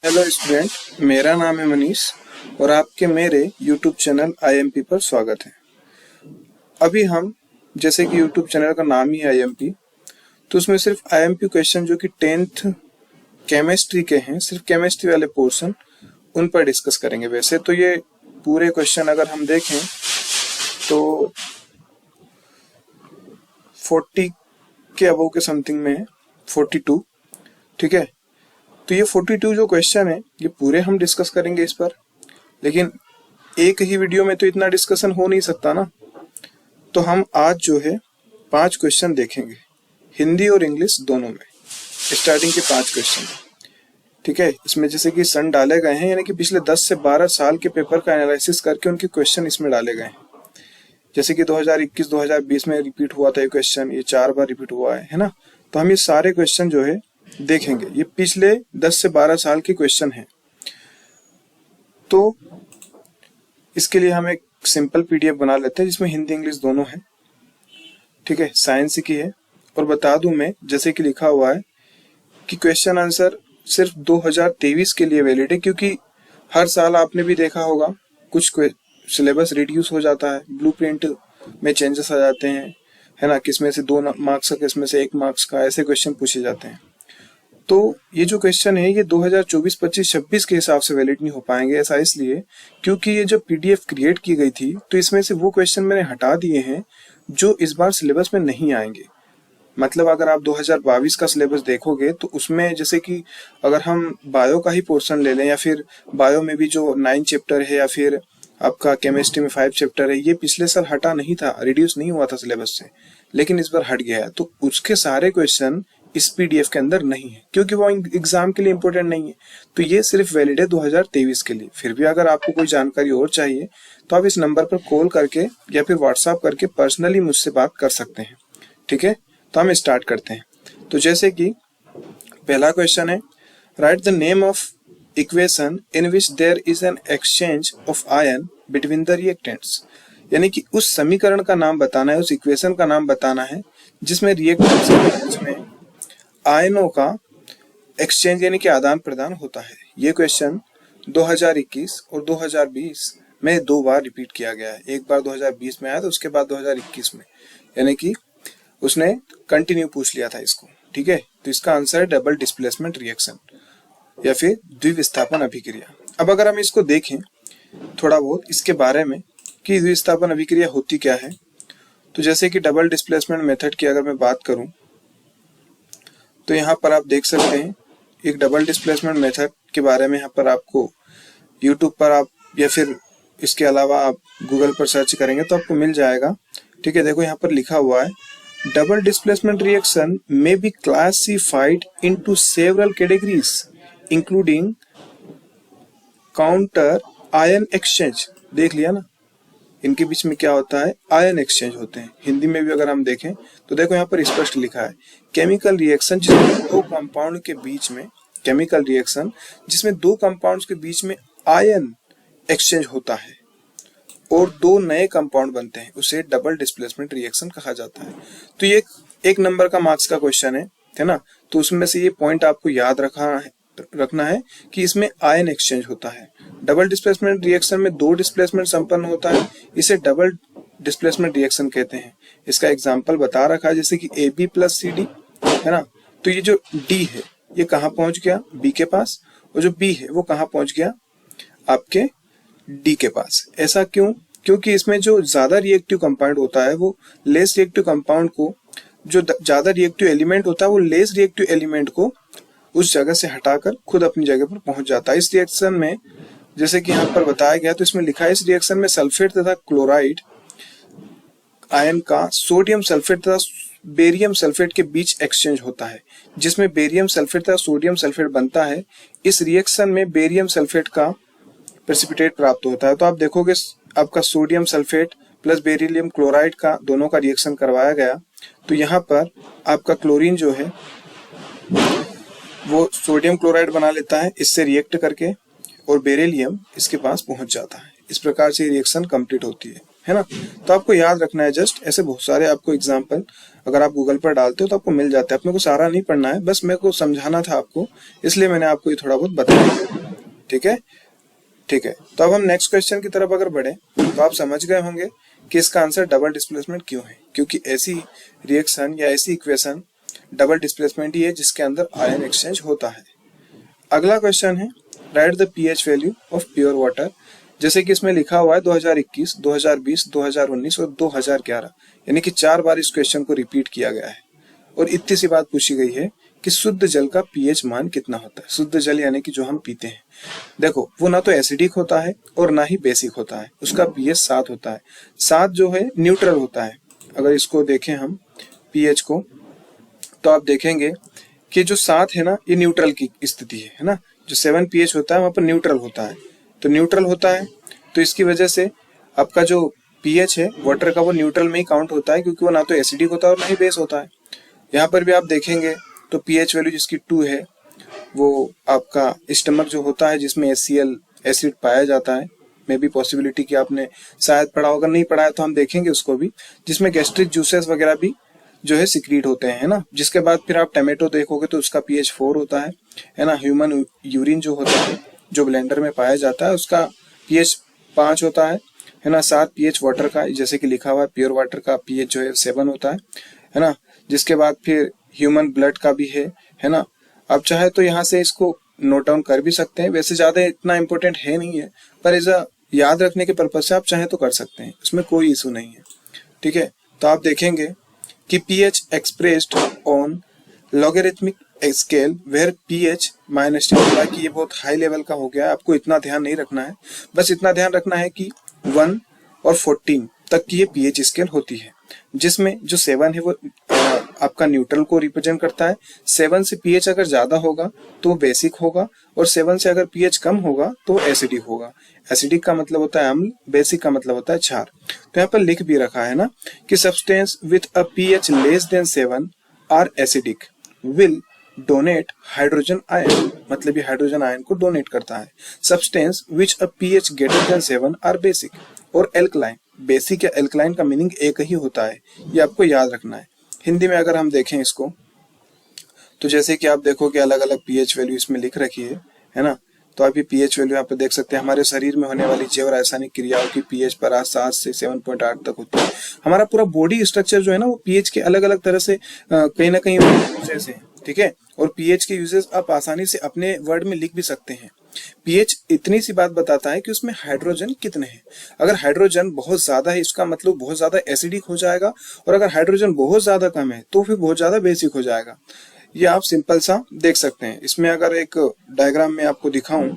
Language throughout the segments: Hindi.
हेलो स्टूडेंट, मेरा नाम है मनीष और आपके मेरे YouTube चैनल IMP पर स्वागत है। अभी हम जैसे कि YouTube चैनल का नाम ही है IMP, तो उसमें सिर्फ IMP क्वेश्चन जो कि 10th केमिस्ट्री के हैं, सिर्फ केमिस्ट्री वाले पोर्शन उन पर डिस्कस करेंगे। वैसे तो ये पूरे क्वेश्चन अगर हम देखें तो 40 के अबव के समथिंग में है, 42, ठीक है। तो ये 42 जो क्वेश्चन है ये पूरे हम डिस्कस करेंगे इस पर, लेकिन एक ही वीडियो में तो इतना डिस्कशन हो नहीं सकता ना। तो हम आज जो है 5 क्वेश्चन देखेंगे, हिंदी और इंग्लिश दोनों में, स्टार्टिंग के 5 क्वेश्चन, ठीक है। इसमें जैसे कि सन डाले गए हैं, यानी कि पिछले 10 से 12 साल के पेपर का एनालिसिस करके उनके क्वेश्चन इसमें डाले गए हैं। जैसे कि 2021-2020 में रिपीट हुआ था ये क्वेश्चन, ये 4 बार रिपीट हुआ है ना। तो हम ये सारे क्वेश्चन जो है देखेंगे, ये पिछले 10 से 12 साल के क्वेश्चन हैं। तो इसके लिए हम एक सिंपल PDF बना लेते हैं जिसमें हिंदी इंग्लिश दोनों है, ठीक है। साइंस की है और बता दूं मैं, जैसे कि लिखा हुआ है कि क्वेश्चन आंसर सिर्फ 2023 के लिए वैलिड है, क्योंकि हर साल आपने भी देखा होगा कुछ सिलेबस रिड्यूस हो जाता है, ब्लूप्रिंट में चेंजेस आ जाते हैं, है ना। किसमें से 2 मार्क्स का, किसमें से 1 मार्क्स का, ऐसे क्वेश्चन पूछे जाते हैं। तो ये जो क्वेश्चन है ये 2024, 25, 26 के हिसाब से वैलिड नहीं हो पाएंगे। ऐसा इसलिए क्योंकि ये जो PDF क्रिएट की गई थी, तो इसमें से वो क्वेश्चन मैंने हटा दिए हैं जो इस बार सिलेबस में नहीं आएंगे। मतलब अगर आप 2022 का सिलेबस देखोगे तो उसमें जैसे कि अगर हम बायो का ही पोर्शन ले लें, या फिर बायो में भी जो 9 चैप्टर है, या फिर आपका केमिस्ट्री में 5 चैप्टर है, ये पिछले साल हटा नहीं था, रिड्यूस नहीं हुआ था सिलेबस से, लेकिन इस बार हट गया है। तो उसके सारे क्वेश्चन इस PDF के अंदर नहीं है, क्योंकि वो एग्जाम के लिए इंपॉर्टेंट नहीं है। तो ये सिर्फ वैलिड है 2023 के लिए। फिर भी अगर आपको कोई जानकारी और चाहिए तो आप इस नंबर पर कॉल करके या फिर व्हाट्सएप करके पर्सनली मुझसे बात कर सकते हैं, ठीक है। तो हम स्टार्ट करते हैं। तो जैसे कि पहला क्वेश्चन है, write the name of equation in which there is an exchange of ion between the reactants. यानी कि उस समीकरण का नाम बताना है, उस इक्वेशन का नाम बताना है जिसमें रिएक्टेंट्स के बीच में आयनों का एक्सचेंज यानी कि आदान प्रदान होता है। ये क्वेश्चन 2021 और 2020 में 2 बार रिपीट किया गया है। एक बार 2020 में आया था, उसके बाद 2021 में, यानी कि उसने कंटिन्यू पूछ लिया था इसको, ठीक है। तो इसका आंसर है डबल डिस्प्लेसमेंट रिएक्शन या फिर द्विविस्थापन अभिक्रिया। अब अगर हम इसको देखें थोड़ा बहुत इसके बारे में कि द्विविस्थापन अभिक्रिया होती क्या है, तो जैसे कि डबल डिस्प्लेसमेंट मेथड की अगर मैं बात करूं तो यहाँ पर आप देख सकते हैं एक डबल डिस्प्लेसमेंट मेथड के बारे में। यहाँ पर आपको YouTube पर आप या फिर इसके अलावा आप गूगल पर सर्च करेंगे तो आपको मिल जाएगा, ठीक है। देखो यहाँ पर लिखा हुआ है, double displacement reaction may be classified into several categories including counter ion exchange. देख लिया ना, इनके बीच में क्या होता है, आयन एक्सचेंज होते हैं। हिंदी में भी अगर हम देखें तो देखो यहाँ पर स्पष्ट लिखा है, केमिकल रिएक्शन जिसमें 2 कंपाउंड के बीच में, केमिकल रिएक्शन जिसमें 2 कंपाउंड्स के बीच में आयन एक्सचेंज होता है और 2 नए कंपाउंड बनते हैं, उसे डबल डिस्प्लेसमेंट रिएक्शन कहा जाता है। तो ये एक नंबर का मार्क्स का क्वेश्चन है ना। तो उसमें से ये पॉइंट आपको याद रखना है कि इसमें आयन एक्सचेंज होता है। डबल डिस्प्लेसमेंट रिएक्शन में 2 डिस्प्लेसमेंट संपन्न होता है, इसे डबल डिस्प्लेसमेंट रिएक्शन कहते हैं। इसका एग्जांपल बता रखा है, जैसे कि AB + CD, है ना। तो ये जो D है ये कहाँ पहुंच गया, B के पास, और जो B है वो कहाँ पहुंच गया, आपके D के पास। ऐसा क्यों? क्योंकि इसमें जो ज्यादा रिएक्टिव कंपाउंड होता है वो लेस रिएक्टिव कंपाउंड को, जो ज्यादा रिएक्टिव एलिमेंट होता है वो लेस रिएक्टिव एलिमेंट को उस जगह से हटाकर खुद अपनी जगह पर पहुंच जाता है। इस रिएक्शन में जैसे कि यहाँ पर बताया गया, तो इसमें लिखा है इस रिएक्शन में सल्फेट तथा क्लोराइड आयन का सोडियम सल्फेट तथा बेरियम सल्फेट के बीच एक्सचेंज होता है, जिसमें बेरियम सल्फेट तथा सोडियम सल्फेट बनता है। इस रिएक्शन में बेरियम सल्फेट का प्रेसिपिटेट प्राप्त होता है। तो आप देखोगे आपका sodium sulphate plus beryllium chloride का दोनों का रिएक्शन करवाया गया, तो यहाँ पर आपका क्लोरीन जो है वो सोडियम क्लोराइड बना लेता है इससे रिएक्ट करके, और बेरिलियम इसके पास पहुंच जाता है। इस प्रकार से रिएक्शन कंप्लीट होती है है ना। तो आपको याद रखना है, जस्ट ऐसे बहुत सारे आपको एग्जाम्पल अगर आप गूगल पर डालते हो तो आपको मिल जाता है। अपने को सारा नहीं पढ़ना है, बस मेरे को समझाना था आपको, इसलिए मैंने आपको ये थोड़ा बहुत बताया। ठीक है, ठीक है। तो अब हम नेक्स्ट क्वेश्चन की तरफ अगर बढ़े तो आप समझ गए होंगे कि इसका आंसर डबल डिस्प्लेसमेंट क्यों है, क्योंकि ऐसी रिएक्शन या ऐसी इक्वेशन डबल डिस्प्लेसमेंट ही है जिसके अंदर आयन एक्सचेंज होता है। अगला क्वेश्चन है write the pH value of pure water. जैसे कि इसमें लिखा हुआ है 2021, 2020, 2019 और 2011, यानी कि 4 बार इस क्वेश्चन को रिपीट किया गया है और इतनी सी बात पूछी गई है कि शुद्ध जल का पीएच मान कितना होता है। शुद्ध जल यानी कि जो हम पीते हैं, देखो वो ना तो एसिडिक होता है और ना ही बेसिक होता है, उसका पीएच 7 होता है। 7 जो है न्यूट्रल होता है। अगर इसको देखें हम पीएच को, तो आप देखेंगे कि जो 7 है ना, ये न्यूट्रल की स्थिति है ना। जो 7 पीएच होता है वहां पर न्यूट्रल होता है, तो न्यूट्रल होता है, तो इसकी वजह से आपका जो पीएच है वाटर का वो न्यूट्रल में ही काउंट होता है, क्योंकि वो ना तो एसिडिक होता है और ना ही बेस होता है। यहाँ पर भी आप देखेंगे तो पीएच वैल्यू जिसकी 2 है, वो आपका स्टमक जो होता है जिसमें HCl एसिड पाया जाता है। मे भी पॉसिबिलिटी कि आपने शायद पढ़ा होगा, नहीं पढ़ा है तो हम देखेंगे उसको भी, जिसमें गैस्ट्रिक जूसेस वगैरह भी जो है सिक्रीट होते हैं, है ना। जिसके बाद फिर आप टमाटो देखोगे तो उसका पीएच 4 होता है ना। ह्यूमन यूरिन जो होता है, जो ब्लेंडर में पाया जाता है, उसका पीएच 5 होता है ना। 7 पीएच वाटर का, जैसे कि लिखा हुआ है प्योर वाटर का पीएच जो है 7 होता है ना। जिसके बाद फिर ह्यूमन ब्लड का भी है ना। आप चाहे तो यहाँ से इसको नोट डाउन कर भी सकते हैं, वैसे ज्यादा इतना इंपॉर्टेंट है नहीं है, पर एज अ याद रखने के पर्पज से आप चाहे तो कर सकते हैं, उसमें कोई इशू नहीं है। ठीक है, तो आप देखेंगे कि pH expressed on logarithmic scale where pH -10, कि ये बहुत हाई लेवल का हो गया है, आपको इतना ध्यान नहीं रखना है। बस इतना ध्यान रखना है कि 1 और 14 तक की ये pH स्केल होती है, जिसमें जो 7 है वो आपका न्यूट्रल को रिप्रेजेंट करता है। 7 से pH अगर ज्यादा होगा तो वो बेसिक होगा, और 7 से अगर pH कम होगा तो एसिडिक होगा। एसिडिक का मतलब होता है अम्ल, बेसिक का मतलब होता है क्षार। तो यहाँ पर लिख भी रखा है ना कि substance with a pH less than 7 are acidic will donate hydrogen ion, मतलब ये हाइड्रोजन आयन को डोनेट करता है। Substance which a pH greater than 7 are basic और एल्कलाइन। बेसिक या एल्कलाइन का मीनिंग एक ही होता है, ये आपको याद रखना है। हिंदी में अगर हम देखें इसको, तो जैसे कि आप देखो कि अलग अलग पीएच वैल्यू इसमें लिख रखी है ना। तो आप ये पीएच वैल्यू यहाँ पे देख सकते हैं। हमारे शरीर में होने वाली जैव रासायनिक क्रियाओं की पीएच पर 7 से 7.8 तक होती है। हमारा पूरा बॉडी स्ट्रक्चर जो है ना, वो पीएच के अलग अलग तरह से कहीं ना कहीं यूजेस है। ठीक है, और पीएच के यूजेस आप आसानी से अपने वर्ड में लिख भी सकते हैं। पीएच इतनी सी बात बताता है कि उसमें हाइड्रोजन कितने हैं। अगर हाइड्रोजन बहुत ज्यादा है, इसका मतलब बहुत ज्यादा एसिडिक हो जाएगा, और अगर हाइड्रोजन बहुत ज्यादा कम है तो फिर बहुत ज्यादा बेसिक हो जाएगा। ये आप सिंपल सा देख सकते हैं। इसमें अगर एक डायग्राम में आपको दिखाऊं,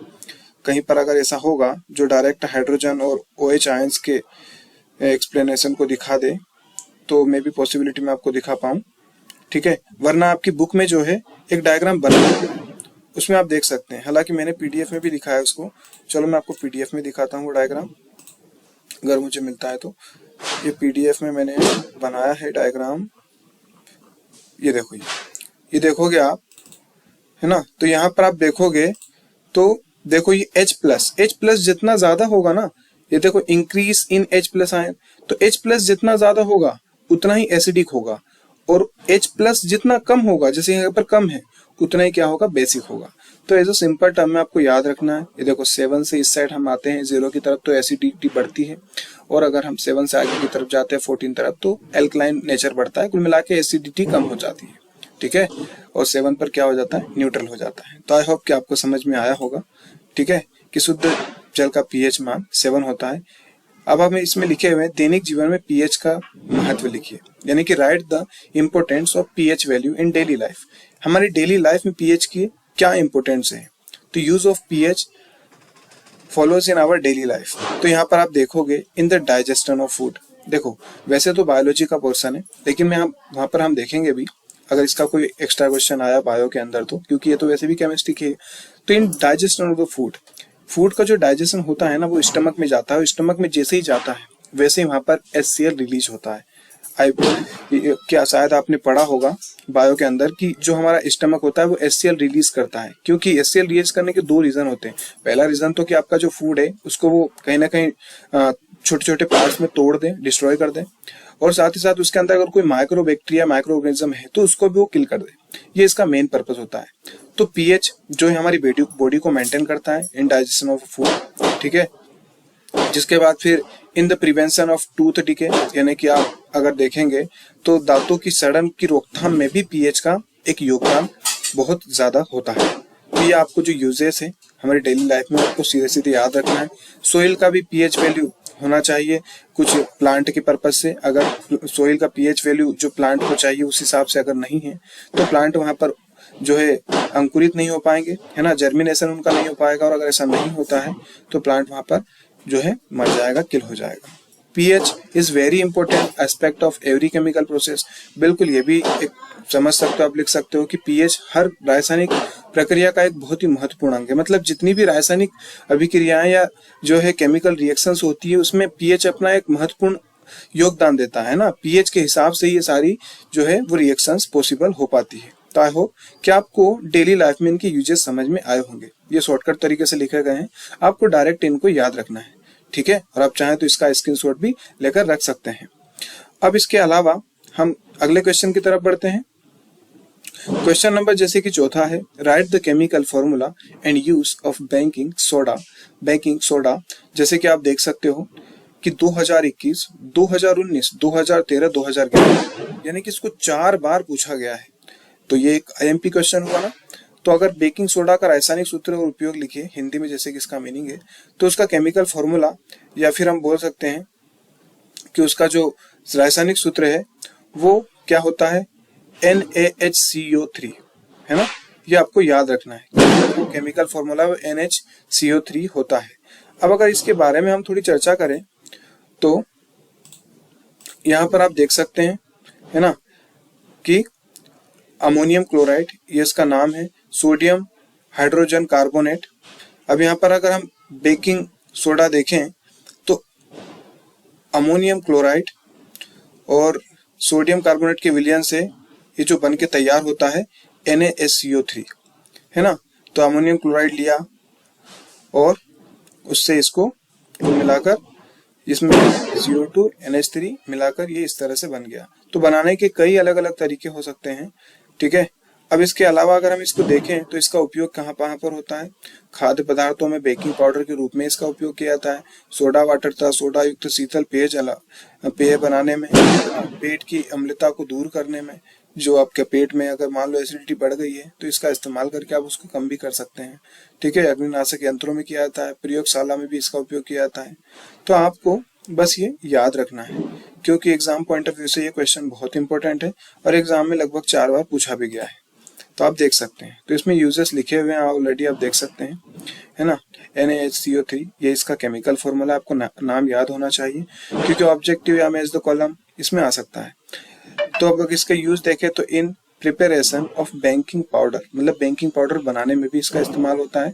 कहीं पर अगर ऐसा होगा जो डायरेक्ट हाइड्रोजन और OH आयंस के एक्सप्लेनेशन को दिखा दे, तो मे भी पॉसिबिलिटी में आपको दिखा पाऊं। ठीक है, वरना आपकी बुक में जो है एक डायग्राम बना है, उसमें आप देख सकते हैं। हालांकि मैंने पीडीएफ में भी दिखाया है उसको, चलो मैं आपको पीडीएफ में दिखाता हूँ वो डायग्राम, अगर मुझे मिलता है तो। ये पीडीएफ में मैंने बनाया है डायग्राम, ये देखो, ये देखोगे आप, है ना। तो यहाँ पर आप देखोगे तो देखो ये H+ जितना ज्यादा होगा ना, ये देखो इंक्रीज इन H+ आयन, तो H+ जितना ज्यादा होगा उतना ही एसिडिक होगा, और H+ जितना कम होगा, जैसे यहाँ पर कम है, उतना ही क्या होगा, बेसिक होगा। तो एज अ सिंपल टर्म में आपको याद रखना है। ये देखो 7 से इस साइड हम आते हैं 0 की तरफ तो एसिडिटी बढ़ती है, और अगर हम 7 से आगे की तरफ जाते हैं 14 तरफ तो एल्कलाइन नेचर बढ़ता है। कुल मिला के एसिडिटी कम हो जाती है। ठीक है, और 7 पर क्या हो जाता है, न्यूट्रल हो जाता है। तो आई होप कि आपको समझ में आया होगा। ठीक है, कि शुद्ध जल का पीएच मान 7 होता है। अब हमें इसमें लिखे हुए दैनिक जीवन में पीएच का महत्व लिखिए, यानी कि write the importance of pH value in daily life. हमारी डेली लाइफ में पीएच की क्या इंपॉर्टेंस है। तो use of pH follows in our daily life. तो यहाँ पर आप देखोगे in the digestion of food. देखो वैसे तो बायोलॉजी का पोर्शन है, लेकिन मैं वहां पर हम देखेंगे भी, अगर इसका कोई एक्स्ट्रा क्वेश्चन आया बायो के अंदर तो, क्योंकि ये तो वैसे भी केमिस्ट्री की है। तो in digestion of the food, food का जो डाइजेशन होता है ना, वो स्टमक में जाता है। स्टमक में जैसे ही जाता है वैसे ही वहां पर HCl रिलीज होता है। क्या शायद आपने पढ़ा होगा बायो के अंदर कि जो हमारा स्टमक होता है वो HCl रिलीज करता है, क्योंकि HCl रिलीज करने के 2 रीजन होते हैं। पहला रीजन तो कि आपका जो फूड है उसको वो कहीं ना कहीं छोटे छोटे पार्ट्स में तोड़ दें, डिस्ट्रॉय कर दें, और साथ ही साथ उसके अंदर अगर कोई माइक्रो बैक्टीरिया, माइक्रो ऑर्गेनिज्म है तो उसको भी वो किल कर दे। ये इसका मेन पर्पस होता है। तो पीएच जो है हमारी बॉडी को मेंटेन करता है इन डाइजेशन ऑफ फूड, ठीक है। जिसके बाद फिर in the prevention of tooth decay, यानी कि आप अगर देखेंगे तो दांतों की सड़न की रोकथाम में भी पीएच का एक योगदान बहुत ज्यादा होता है। तो ये आपको जो यूजेस है हमारी डेली लाइफ में आपको सीधे सीधे याद रखना है। सोइल का भी पीएच वैल्यू होना चाहिए कुछ प्लांट के पर्पज से। अगर सोइल का पीएच वैल्यू जो प्लांट को चाहिए उस हिसाब से अगर नहीं है तो प्लांट वहां पर जो है अंकुरित नहीं हो पाएंगे, है ना, जर्मिनेशन उनका नहीं हो पाएगा, और अगर ऐसा नहीं होता है तो प्लांट वहां पर जो है मर जाएगा, किल हो जाएगा। PH is very important aspect of every chemical process. बिल्कुल ये भी एक समझ सकते हो, आप लिख सकते हो कि पीएच हर रासायनिक प्रक्रिया का एक बहुत ही महत्वपूर्ण अंग है। मतलब जितनी भी रासायनिक अभिक्रियाएं या जो है केमिकल रिएक्शंस होती है उसमें पीएच अपना एक महत्वपूर्ण योगदान देता है ना। पीएच के हिसाब से ये सारी जो है वो रिएक्शंस पॉसिबल हो पाती है। तो आई होप कि आपको डेली लाइफ में इनके यूजेस समझ में आए होंगे। ये शॉर्टकट तरीके से लिखे गए हैं, आपको डायरेक्ट इनको याद रखना है, ठीक है। और आप चाहें तो इसका स्क्रीनशॉट भी लेकर रख सकते हैं। अब इसके अलावा हम अगले क्वेश्चन की तरफ बढ़ते हैं। क्वेश्चन नंबर जैसे कि चौथा है, write the chemical formula and use of baking soda. Baking soda जैसे कि आप देख सकते हो कि 2021, 2019, 2013, 2011 यानी कि इसको 4 बार पूछा गया है। तो ये एक आईएमपी क्वेश्चन हुआ ना। तो अगर बेकिंग सोडा का रासायनिक सूत्र और उपयोग लिखिए हिंदी में जैसे कि इसका मीनिंग है, तो उसका केमिकल फॉर्मूला या फिर हम बोल सकते हैं कि उसका जो रासायनिक सूत्र है वो क्या होता है, NaHCO3, है ना। ये आपको याद रखना है, केमिकल फॉर्मूला NaHCO3 होता है। अब अगर इसके बारे में हम थोड़ी चर्चा करें तो यहाँ पर आप देख सकते हैं, है ना, कि अमोनियम क्लोराइड ये इसका नाम है, सोडियम हाइड्रोजन कार्बोनेट। अब यहाँ पर अगर हम बेकिंग सोडा देखें तो अमोनियम क्लोराइड और सोडियम कार्बोनेट के विलयन से ये जो बन के तैयार होता है NaSCO3, है ना। तो अमोनियम क्लोराइड लिया और उससे इसको मिलाकर इसमें CO2 NH3 मिलाकर ये इस तरह से बन गया। तो बनाने के कई अलग अलग तरीके हो सकते हैं, ठीक है। अब इसके अलावा अगर हम इसको देखें तो इसका उपयोग कहाँ पर होता है, खाद्य पदार्थों में बेकिंग पाउडर के रूप में इसका उपयोग किया जाता है। सोडा वाटर तथा सोडा युक्त शीतल पेय बनाने में, पेट की अम्लता को दूर करने में, जो आपके पेट में अगर मान लो एसिडिटी बढ़ गई है तो इसका इस्तेमाल करके आप उसको कम भी कर सकते हैं, ठीक है। अग्निनाशक यंत्रों में किया जाता है, प्रयोगशाला में भी इसका उपयोग किया जाता है। तो आपको बस ये याद रखना है क्योंकि एग्जाम पॉइंट ऑफ व्यू से ये क्वेश्चन बहुत इंपॉर्टेंट है और एग्जाम में लगभग 4 बार पूछा भी गया है। तो आप देख सकते हैं, तो इसमें यूजेस लिखे हुए हैं ऑलरेडी, आप देख सकते हैं, है ना। NaHCO3 ये इसका केमिकल फॉर्मूला, आपको नाम याद होना चाहिए क्योंकि ऑब्जेक्टिव या मैच द कॉलम इसमें आ सकता है। तो अब अगर इसका यूज देखें तो in preparation of baking powder, मतलब बेकिंग पाउडर बनाने में भी इसका इस्तेमाल होता है।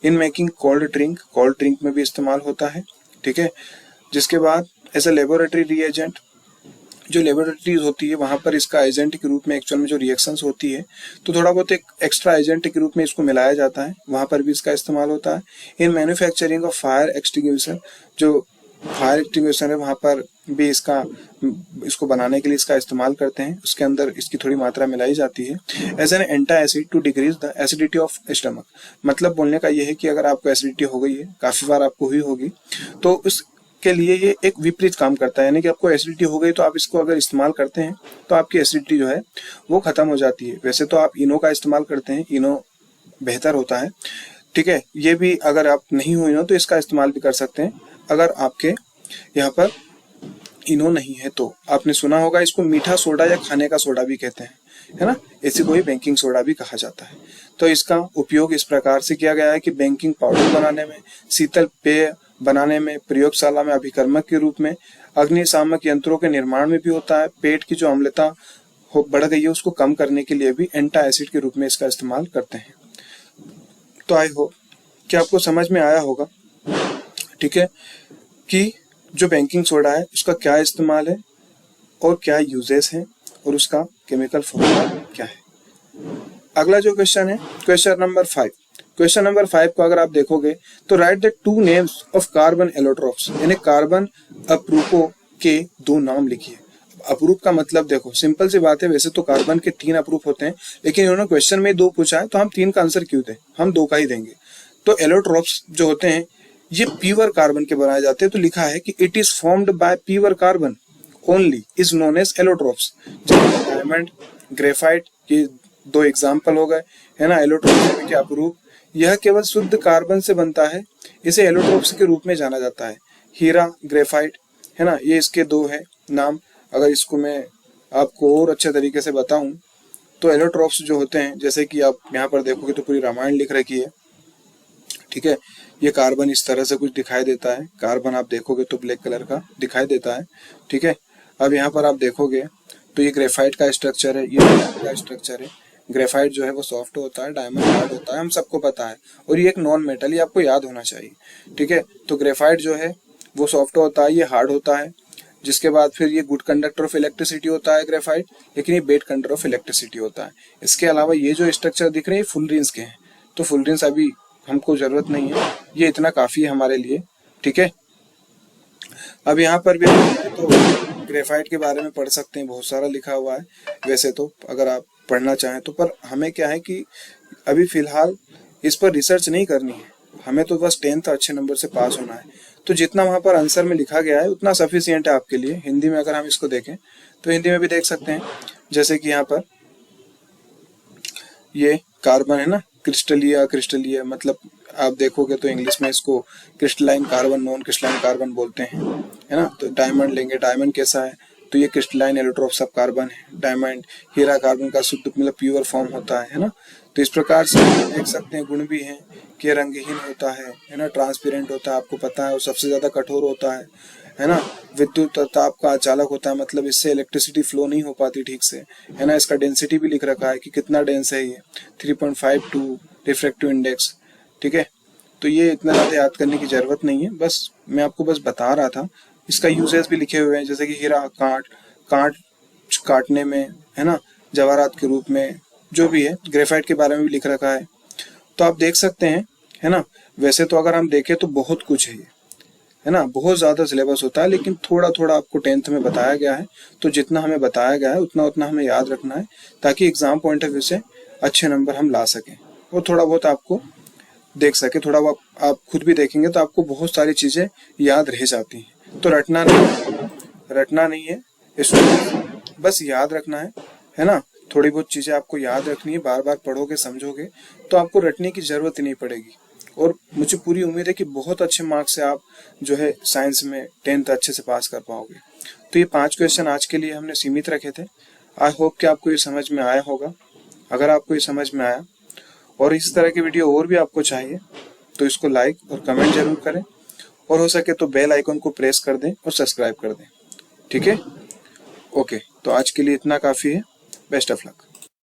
इन मेकिंग कोल्ड ड्रिंक में भी इस्तेमाल होता है, ठीक है। जिसके बाद एज ए लेबोरेटरी रिएजेंट, जो लेबोरेटरीज होती है वहां पर इसका एजेंट के रूप में एक्चुअल में जो रिएक्शंस होती है तो थोड़ा बहुत एक एक्स्ट्रा एजेंट के रूप में इसको मिलाया जाता है, वहां पर भी इसका इस्तेमाल होता है। In manufacturing of fire extinguisher, जो फायर एक्सटिंग्विशर है वहां पर भी इसको बनाने के लिए इसका इस्तेमाल करते हैं, उसके अंदर इसकी थोड़ी मात्रा मिलाई जाती है। As an anti acid to decrease the acidity of stomach, मतलब बोलने का यह है कि अगर आपको एसिडिटी हो गई है, काफी बार आपको हुई होगी, तो के लिए ये एक विपरीत काम करता है, यानी कि आपको एसिडिटी हो गई तो आप इसको अगर इस्तेमाल करते हैं तो आपकी एसिडिटी जो है वो खत्म हो जाती है। वैसे तो आप इनो का इस्तेमाल करते हैं, इनो बेहतर होता है, ठीक है। ये भी अगर आप नहीं हो इनो तो इसका इस्तेमाल भी कर सकते हैं अगर आपके यहाँ पर इनो नहीं है तो। आपने सुना होगा इसको मीठा सोडा या खाने का सोडा भी कहते हैं, है ना। इसी को ही बेकिंग सोडा भी कहा जाता है। तो इसका उपयोग इस प्रकार से किया गया है कि बेकिंग पाउडर बनाने में, शीतल पेय बनाने में, प्रयोगशाला में अभिकर्मक के रूप में, अग्निशामक यंत्रों के निर्माण में भी होता है। पेट की जो अम्लता बढ़ गई है उसको कम करने के लिए भी एंटी एसिड के रूप में इसका इस्तेमाल करते हैं। तो आई होप कि आपको समझ में आया होगा, ठीक है, कि जो बेकिंग सोडा है उसका क्या इस्तेमाल है और क्या यूजेस हैं और उसका केमिकल फॉर्मूला क्या है। अगला जो क्वेश्चन है, क्वेश्चन नंबर 5, क्वेश्चन नंबर 5 को अगर आप देखोगे तो right the 2 names of carbon allotropes, यानी कार्बन अपरूपों के 2 नाम लिखिए। अपरूप का मतलब देखो सिंपल सी बात है, वैसे तो कार्बन के 3 अपरूप होते हैं, लेकिन इन्होंने क्वेश्चन में 2 पूछा है तो हम 3 का आंसर क्यों दें, हम 2 का ही देंगे। तो एलोट्रोप्स जो होते हैं ये प्योर कार्बन के बनाए जाते हैं, तो लिखा है कि it is formed by pure carbon only is known as allotropes. Diamond, graphite, ये 2 एग्जाम्पल हो गए, है ना, एलोट्रोप्स के अपरूप। यह केवल शुद्ध कार्बन से बनता है, इसे एलोट्रोप्स के रूप में जाना जाता है। हीरा, ग्रेफाइट, है ना, ये इसके 2 है नाम। अगर इसको मैं आपको और अच्छे तरीके से बताऊं तो एलोट्रोप्स जो होते हैं, जैसे कि आप यहाँ पर देखोगे तो पूरी रामायण लिख रखी है, ठीक है। ये कार्बन इस तरह से कुछ दिखाई देता है, कार्बन आप देखोगे तो ब्लैक कलर का दिखाई देता है, ठीक है। अब यहाँ पर आप देखोगे तो ये ग्रेफाइट का स्ट्रक्चर है, ये डायमंड का स्ट्रक्चर है। ग्रेफाइट जो है वो सॉफ्ट होता है, डायमंड हार्ड होता है, हम सबको पता है, और ये एक नॉन मेटल, ये आपको याद होना चाहिए, ठीक है। तो ग्रेफाइट जो है वो सॉफ्ट होता है, ये हार्ड होता है। जिसके बाद फिर ये गुड कंडक्टर ऑफ इलेक्ट्रिसिटी होता है ग्रेफाइट, लेकिन ये बैड कंडक्टर ऑफ इलेक्ट्रिसिटी होता है। इसके अलावा ये जो स्ट्रक्चर दिख रहे हैं फुल रिंग्स के हैं, तो फुल रिंग्स अभी हमको जरूरत नहीं है, ये इतना काफी है हमारे लिए, ठीक है। अब यहाँ पर भी तो ग्रेफाइट के बारे में पढ़ सकते हैं, बहुत सारा लिखा हुआ है वैसे तो, अगर आप पढ़ना चाहें तो, पर हमें क्या है कि अभी फिलहाल इस पर रिसर्च नहीं करनी है, हमें तो बस 10th अच्छे नंबर से पास होना है। तो जितना वहां पर आंसर में लिखा गया है उतना सफिशियंट है आपके लिए। हिंदी में अगर हम इसको देखें तो हिंदी में भी देख सकते हैं, जैसे कि यहाँ पर ये कार्बन है ना, क्रिस्टलीय मतलब आप देखोगे तो इंग्लिश में इसको crystalline carbon, non crystalline carbon बोलते हैं, है ना। तो डायमंड लेंगे, डायमंड कैसा है, तो ये क्रिस्टलाइन एलोट्रोप्स ऑफ कार्बन है। डायमंड, हीरा कार्बन का शुद्ध मतलब प्योर फॉर्म होता है ना। तो इस प्रकार से देख सकते हैं, गुण भी हैं कि रंगहीन होता है ना, ट्रांसपेरेंट होता है, आपको पता है, और सबसे ज्यादा कठोर होता है ना। विद्युत ताप का अचालक होता है, मतलब इससे इलेक्ट्रिसिटी फ्लो नहीं हो पाती ठीक से, है ना। इसका डेंसिटी भी लिख रखा है कि कितना डेंस है ये, 3.52 रिफ्रैक्टिव इंडेक्स, ठीक है। तो ये इतना ज्यादा याद करने की जरूरत नहीं है, बस मैं आपको बस बता रहा था। इसका यूजेस भी लिखे हुए हैं, जैसे कि हीरा काटने में, है ना, जवाहरात के रूप में, जो भी है। ग्रेफाइट के बारे में भी लिख रखा है, तो आप देख सकते हैं, है ना। वैसे तो अगर हम देखें तो बहुत कुछ है ये, है ना, बहुत ज्यादा सिलेबस होता है, लेकिन थोड़ा थोड़ा आपको 10th में बताया गया है, तो जितना हमें बताया गया है उतना उतना हमें याद रखना है, ताकि एग्जाम पॉइंट ऑफ व्यू से अच्छे नंबर हम ला सकें, और थोड़ा बहुत आपको देख सके। थोड़ा बहुत आप खुद भी देखेंगे तो आपको बहुत सारी चीजें याद रह जाती हैं। तो रटना नहीं है, इसको बस याद रखना है ना। थोड़ी बहुत चीजें आपको याद रखनी है, बार बार पढ़ोगे समझोगे तो आपको रटने की जरूरत ही नहीं पड़ेगी। और मुझे पूरी उम्मीद है कि बहुत अच्छे मार्क्स से आप जो है साइंस में 10th अच्छे से पास कर पाओगे। तो ये 5 क्वेश्चन आज के लिए हमने सीमित रखे थे। आई होप कि आपको ये समझ में आया होगा। अगर आपको ये समझ में आया और इस तरह की वीडियो और भी आपको चाहिए तो इसको लाइक और कमेंट जरूर करें, और हो सके तो बेल आइकन को प्रेस कर दें और सब्सक्राइब कर दें, ठीक है। ओके, तो आज के लिए इतना काफी है। Best of luck.